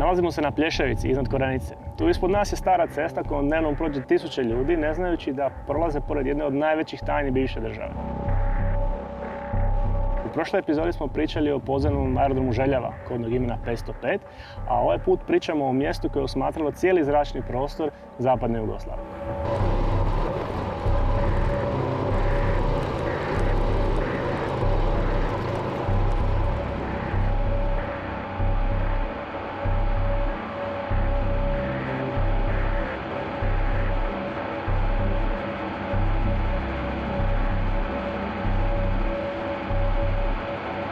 Nalazimo se na Plješevici, iznad Korenice. Tu ispod nas je stara cesta kojom dnevno prođe tisuće ljudi, ne znajući da prolaze pored jedne od najvećih tajni bivše države. U prošloj epizodi smo pričali o podzemnom aerodromu Željava, kodnog imena 505, a ovaj put pričamo o mjestu koje je osmatralo cijeli zračni prostor zapadne Jugoslavije.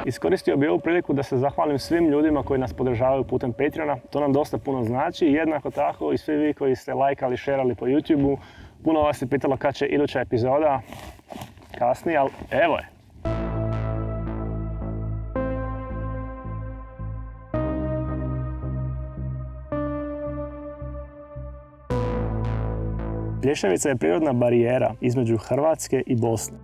Iskoristio bih ovu priliku da se zahvalim svim ljudima koji nas podržavaju putem Patreona. To nam dosta puno znači. Jednako tako i svi vi koji ste lajkali, šerali po YouTube-u. Puno vas je pitalo kad će iduća epizoda. Kasnije, ali evo je. Plješevica je prirodna barijera između Hrvatske i Bosne.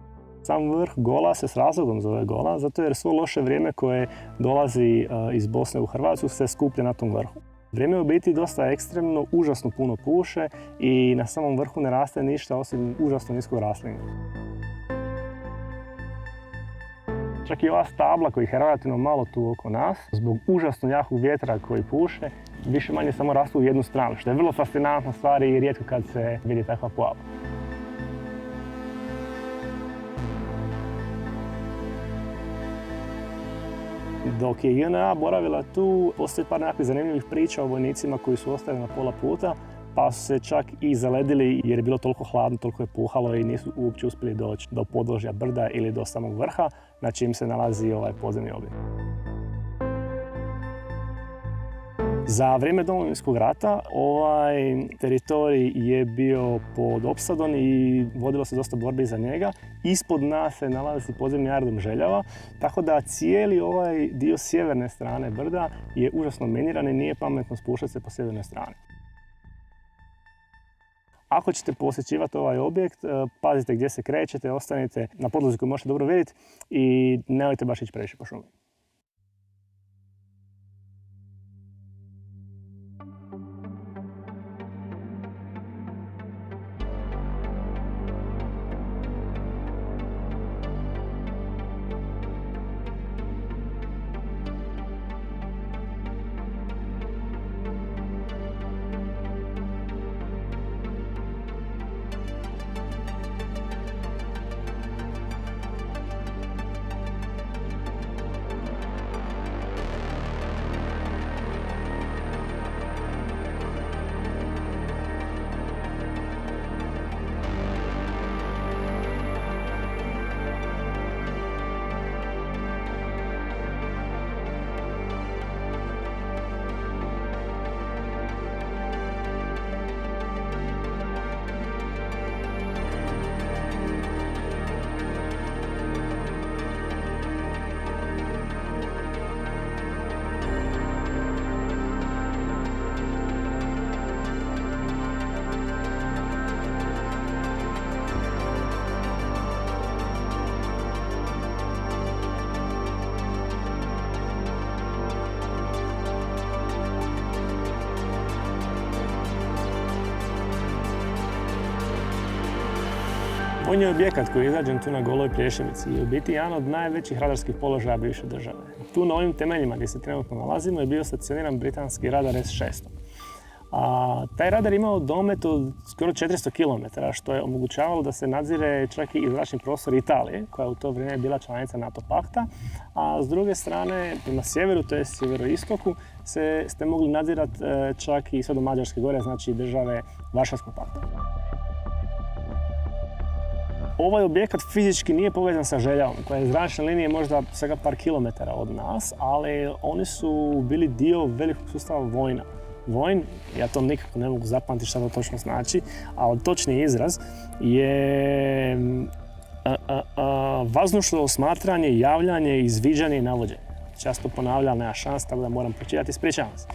Sam vrh Gola se s razlogom zove Gola, zato jer svo loše vrijeme koje dolazi iz Bosne u Hrvatsku se skuplja na tom vrhu. Vrijeme je u biti dosta ekstremno, užasno puno puše i na samom vrhu ne raste ništa osim užasno niskog raslinja. Čak i ova stabla kojih je relativno malo tu oko nas, zbog užasno jakog vjetra koji puše, više manje samo rastu u jednu stranu, što je vrlo fascinantna stvar i rijetko kad se vidi takva pojava. Dok je JNA boravila tu, postoji par nekakvih zanimljivih priča o vojnicima koji su ostali na pola puta, pa su se čak i zaledili jer je bilo toliko hladno, toliko je puhalo i nisu uopće uspjeli doći do podvožja brda ili do samog vrha na čim se nalazi ovaj podzemni objekt. Za vrijeme Domovinskog rata ovaj teritorij je bio pod opsadom i vodilo se dosta borbi za njega. Ispod nas se nalazi podzemni aerodrom Željava, tako da cijeli ovaj dio sjeverne strane brda je užasno miniran i nije pametno spuštati se po sjevernoj strani. Ako ćete posjećivati ovaj objekt, pazite gdje se krećete, ostanite na podlozi koju možete dobro vidjeti i nemojte baš ići previše po šumi. Vojni objekat koji je izrađen tu na Goloj Plješevici je u biti jedan od najvećih radarskih položaja bivše države. Tu na ovim temeljima gdje se trenutno nalazimo je bio stacioniran britanski radar S-600. Taj radar imao domet od skoro 400 km, što je omogućavalo da se nadzire čak i zračni prostor Italije, koja je u to vrijeme bila članica NATO pakta, a s druge strane, prema sjeveru, to je sjeveroistoku, ste mogli nadzirati čak i sve do Mađarske gore, znači države Varšavskog pakta. Ovaj objekat fizički nije povezan sa Željavom, koja je zračne linije možda svega par kilometara od nas, ali oni su bili dio velikog sustava Vojna. Vojn, ja to nikako ne mogu zapamtiti šta to točno znači, ali točni izraz je vazdušno osmatranje, javljanje, izviđanje i navođenje. Često ponavljam, nema šans, tako da moram pročitati, ispričavam se.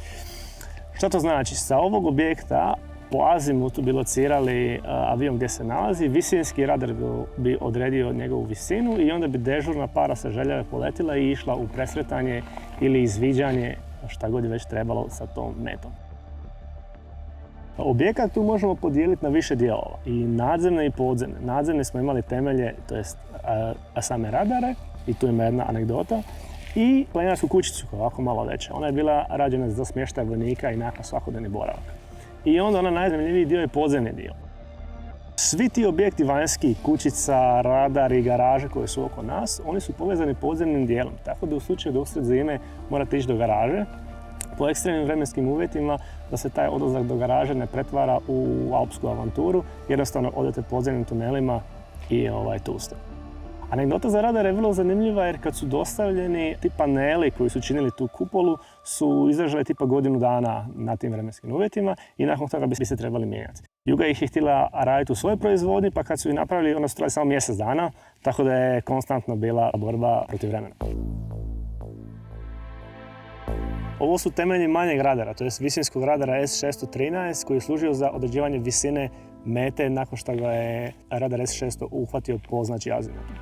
Što to znači? Sa ovog objekta po azimutu bi locirali avion gdje se nalazi, visinski radar bi odredio njegovu visinu i onda bi dežurna para sa Željave poletila i išla u presretanje ili izviđanje šta god je već trebalo sa tom metom. Objekat tu možemo podijeliti na više dijelova, i nadzemne i podzemne. Nadzemne smo imali temelje, to jest same radare, i tu ima jedna anegdota, i planinarsku kućicu koja je ovako malo veća. Ona je bila rađena za smještaj vojnika i nakon svakodnevni boravak. I onda ona najzanimljiviji dio je podzemni dio. Svi ti objekti vanjski, kućica, radar i garaže koje su oko nas, oni su povezani podzemnim dijelom. Tako da u slučaju da usred zime morate ići do garaže, po ekstremnim vremenskim uvjetima, da se taj odlazak do garaže ne pretvara u alpsku avanturu, jednostavno odete podzemnim tunelima i tu ste. Anegdota za radar je vrlo zanimljiva jer kad su dostavljeni ti paneli koji su činili tu kupolu su izdržali tipa godinu dana na tim vremenskim uvjetima i nakon toga bi se trebali mijenjati. Juga ih je htjela raditi u svojoj proizvodnji, pa kad su ih napravili, ona su trajali samo mjesec dana, tako da je konstantno bila borba protiv vremena. Ovo su temelji manjeg radara, to je visinskog radara S613 koji je služio za određivanje visine mete nakon što ga je radar S600 uhvatio po azimutu.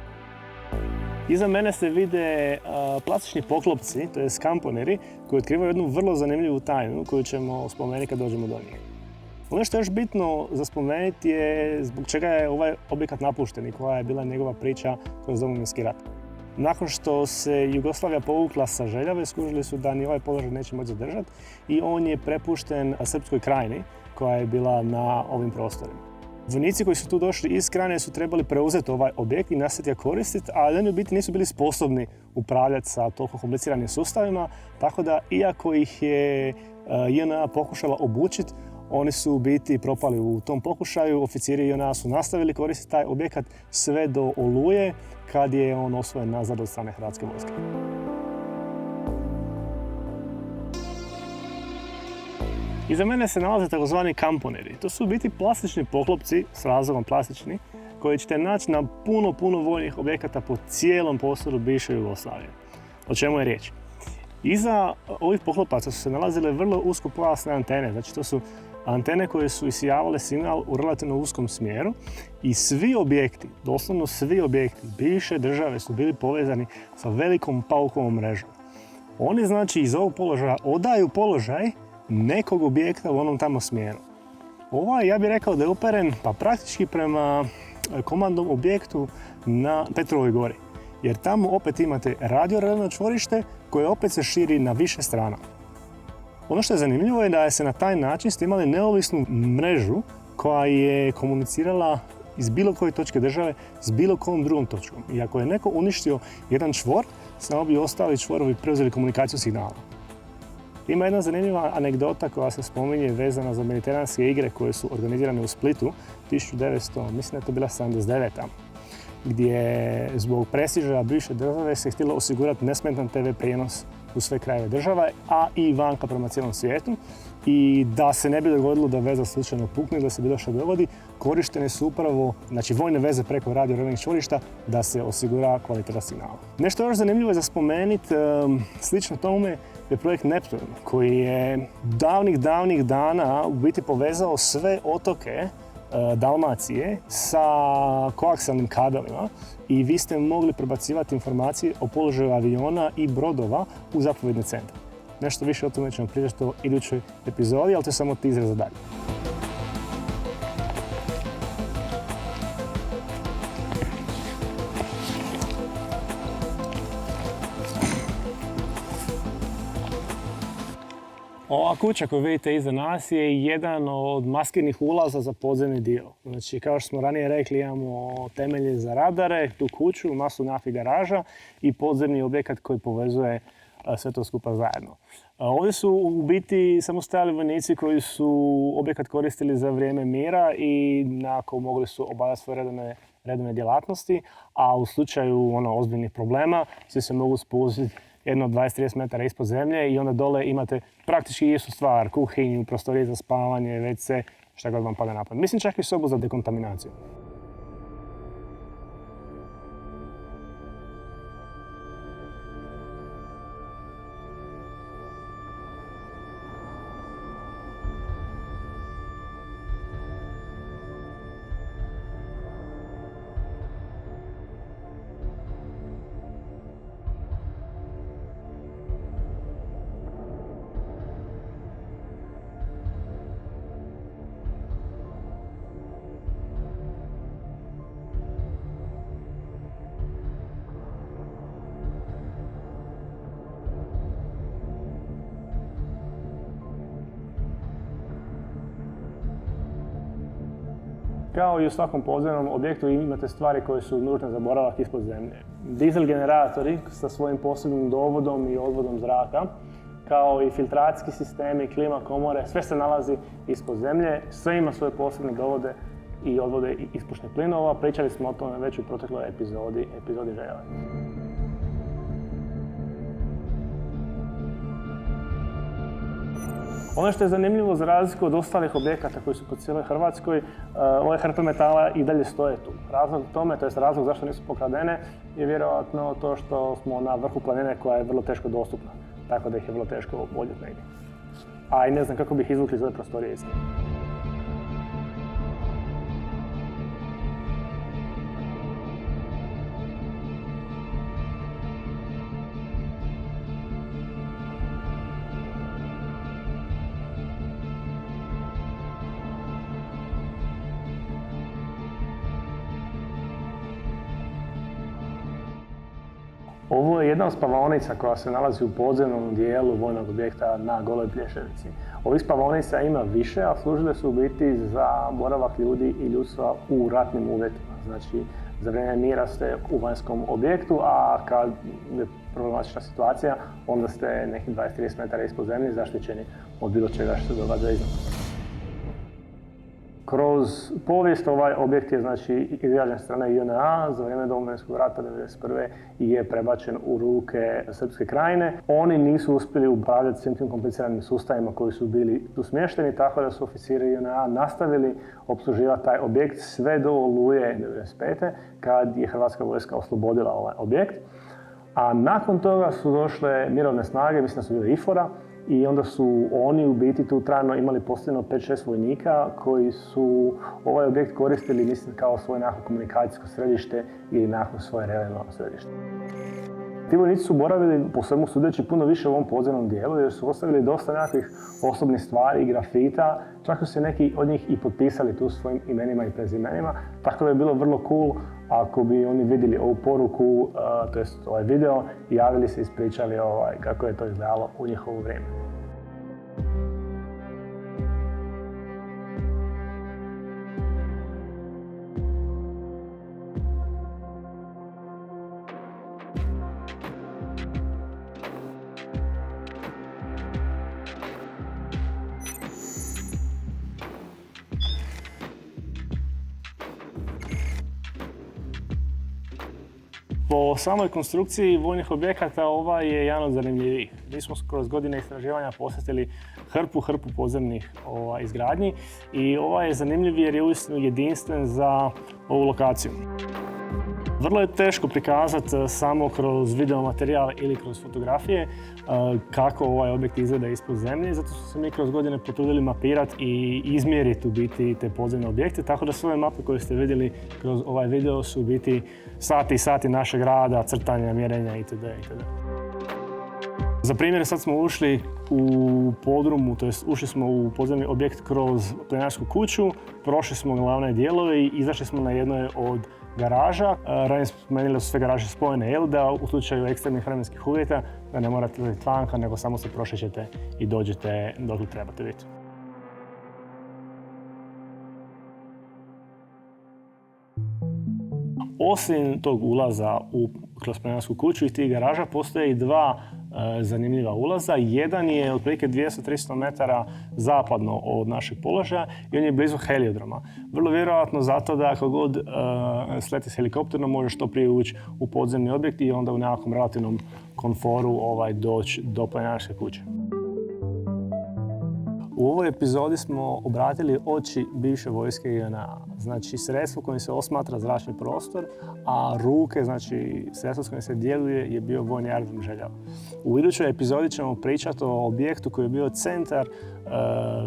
Iza mene se vide plastični poklopci, to je kamponeri, koji otkrivaju jednu vrlo zanimljivu tajnu koju ćemo spomenuti kad dođemo do njih. Ono što je još bitno za spomenuti je zbog čega je ovaj objekat napušten i koja je bila njegova priča kroz Domovinski rat. Nakon što se Jugoslavija povukla sa Željave, skužili su da ni ovaj položaj neće moći zadržati i on je prepušten Srpskoj krajini koja je bila na ovim prostorima. Vojnici koji su tu došli iz Krajine su trebali preuzeti ovaj objekt i nastaviti ga koristiti, ali oni u biti nisu bili sposobni upravljati sa toliko kompliciranim sustavima, tako da iako ih je JNA pokušala obučiti, oni su u biti propali u tom pokušaju. Oficiri JNA su nastavili koristiti taj objekat sve do Oluje, kad je on osvojen nazad od strane Hrvatske vojske. Iza mene se nalaze takozvani kamponeri. To su u biti plastični poklopci, s razlogom plastični, koji ćete naći na puno vojnih objekata po cijelom prostoru bivše Jugoslavije. O čemu je riječ? Iza ovih poklopaca su se nalazile vrlo uskopojasne antene, znači to su antene koje su isijavale signal u relativno uskom smjeru i svi objekti, doslovno svi objekti bivše države su bili povezani sa velikom paukovom mrežom. Oni znači iz ovog položaja odaju položaj nekog objekta u onom tamo smjeru. Ovaj, ja bih rekao da je uperen pa praktički prema komandnom objektu na Petrovoj gori. Jer tamo opet imate radiorelevno čvorište koje opet se širi na više strana. Ono što je zanimljivo je da se na taj način ste imali neovisnu mrežu koja je komunicirala iz bilo koje točke države s bilo kojom drugom točkom. I ako je neko uništio jedan čvor, samo bi ostali čvorovi preuzeli komunikaciju signala. Ima jedna zanimljiva anegdota koja se spominje vezana za mediteranske igre koje su organizirane u Splitu 1900, mislim da je to bila 79. gdje zbog prestiža bivše države se htjelo osigurati nesmetan TV prijenos u sve krajeve država, a i vanka prema cijelom svijetu. I da se ne bi dogodilo da veza slučajno pukne, da se bilo što dogodi, korištene su upravo vojne veze preko radiorelevnih čvorišta da se osigura kvaliteta signala. Nešto još zanimljivo je za spomenuti, slično tome je projekt Neptun, koji je davnih dana u biti povezao sve otoke Dalmacije sa koaksalnim kabelima i vi ste mogli prebacivati informacije o položaju aviona i brodova u zapovjedni centar. Nešto više o tome ćemo pričati u idućoj epizodi, ali to je samo teaser za dalje. Ova kuća koju vidite iza nas je jedan od maskirnih ulaza za podzemni dio. Znači, kao što smo ranije rekli, imamo temelje za radare, tu kuću, masu naftnih garaža i podzemni objekat koji povezuje sve to skupa zajedno. Ovdje su u biti samo stajali vojnici koji su objekat koristili za vrijeme mira i nakon mogli su obavljati svoje redovne djelatnosti, a u slučaju ozbiljnih problema svi se mogu spustiti jedno 20-30 metara ispod zemlje i onda dole imate praktički istu stvar, kuhinju, prostorije za spavanje, WC, šta god vam pada na pamet. Mislim čak i sobu za dekontaminaciju. Kao i u svakom podzemnom objektu imate stvari koje su nužne za boravak ispod zemlje. Dizel generatori sa svojim posebnim dovodom i odvodom zraka, kao i filtracijski sistemi, klima komore, sve se nalazi ispod zemlje, sve ima svoje posebne dovode i odvode ispušnih plinova. Pričali smo o tome već u protekloj epizodi Željela. Ono što je zanimljivo za razliku od ostalih objekata koji su po cijeloj Hrvatskoj, ove hrpe metala i dalje stoje tu. Razlog tome, to jest razlog zašto nisu pokradene, je vjerojatno to što smo na vrhu planine koja je vrlo teško dostupna, tako da ih je vrlo teško odnijeti negdje. A i ne znam kako bi ih izvukli iz ove prostorije isto. Ovo je jedna od spavaonica koja se nalazi u podzemnom dijelu vojnog objekta na Goloj Plješevici. Ovih spavaonica ima više, a služile su u biti za boravak ljudi i ljudstva u ratnim uvjetima. Znači, za vrijeme mira ste u vanjskom objektu, a kad je problematična situacija, onda ste nekih 20-30 metara ispod zemlje zaštićeni od bilo čega što se događa iznad. Kroz povijest ovaj objekt je izgrađen strane JNA za vrijeme Domovinskog rata 1991. i je prebačen u ruke Srpske krajine. Oni nisu uspjeli upravljati svim tim kompliciranim sustavima koji su bili tu smješteni, tako da su oficiri JNA nastavili opsluživati taj objekt sve do Oluje 1995. kad je Hrvatska vojska oslobodila ovaj objekt. A nakon toga su došle mirovne snage, mislim da su bile IFOR-a, i onda su oni u biti tu trajno imali postavljeno 5-6 vojnika koji su ovaj objekt koristili, mislim, kao svoje nekako komunikacijsko središte ili nekako svoje regionalno središte. Ti vojnici su boravili, po svemu sudeći, puno više u ovom podzemnom dijelu jer su ostavili dosta nekakvih osobnih stvari i grafita, čak su se neki od njih i potpisali tu svojim imenima i prezimenima, tako da je bilo vrlo cool ako bi oni vidjeli ovu poruku, to jest ovaj video, i javili se i ispričali kako je to izgledalo u njihovo vrijeme. Po samoj konstrukciji vojnih objekata ovaj je jedan od zanimljivijih. Mi smo kroz godine istraživanja posjetili hrpu podzemnih izgradnji i ovaj je zanimljiv jer je uistinu jedinstven za ovu lokaciju. Vrlo je teško prikazati samo kroz video materijal ili kroz fotografije kako ovaj objekt izgleda ispod zemlje, zato su se mi kroz godine potrudili mapirati i izmjeriti u biti te podzemne objekte, tako da sve ove mape koje ste vidjeli kroz ovaj video su u biti sati i sati našeg rada, crtanja, mjerenja itd. Za primjer, sad smo ušli u podrumu, to jest ušli smo u podzemni objekt kroz planinarsku kuću, prošli smo glavne dijelove i izašli smo na jednoj od garaža. Ranije smo spomenuli da su sve garaže spojene, da u slučaju ekstremnih vremenskih uvjeta da ne morate izlaziti vanka, nego samo se prošećete i dođete dok trebate biti. Osim tog ulaza kroz planinarsku kuću i tih garaža postoje i dva zanimljiva ulaza. Jedan je otprilike 200-300 metara zapadno od našeg položaja i on je blizu heliodroma. Vrlo vjerojatno zato da ako god sleti s helikopterom možeš što prije ući u podzemni objekt i onda u nekakvom relativnom komforu doći do planinarske kuće. U ovoj epizodi smo obratili oči bivše vojske JNA, znači sredstvo kojim se osmatra zračni prostor, a ruke, znači sredstvo s kojim se djeluje, je bio vojni aerodrom Željela. U idućoj epizodi ćemo pričati o objektu koji je bio centar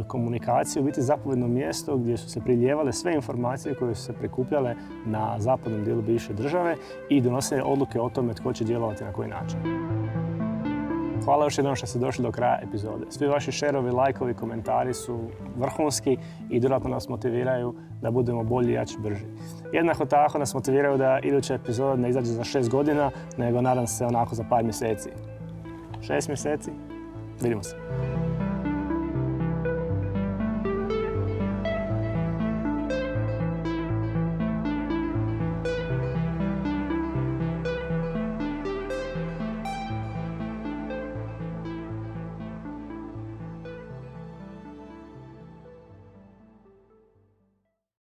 komunikacije, u biti zapovjedno mjesto gdje su se priljevale sve informacije koje su se prikupljale na zapadnom dijelu bivše države i donosile odluke o tome tko će djelovati na koji način. Hvala još jednom što ste došli do kraja epizode. Svi vaši šerovi, lajkovi, komentari su vrhunski i dodatno nas motiviraju da budemo bolji, jači, brži. Jednako tako nas motiviraju da iduća epizoda ne izađe za 6 godina, nego nadam se onako za par mjeseci. 6 mjeseci, vidimo se.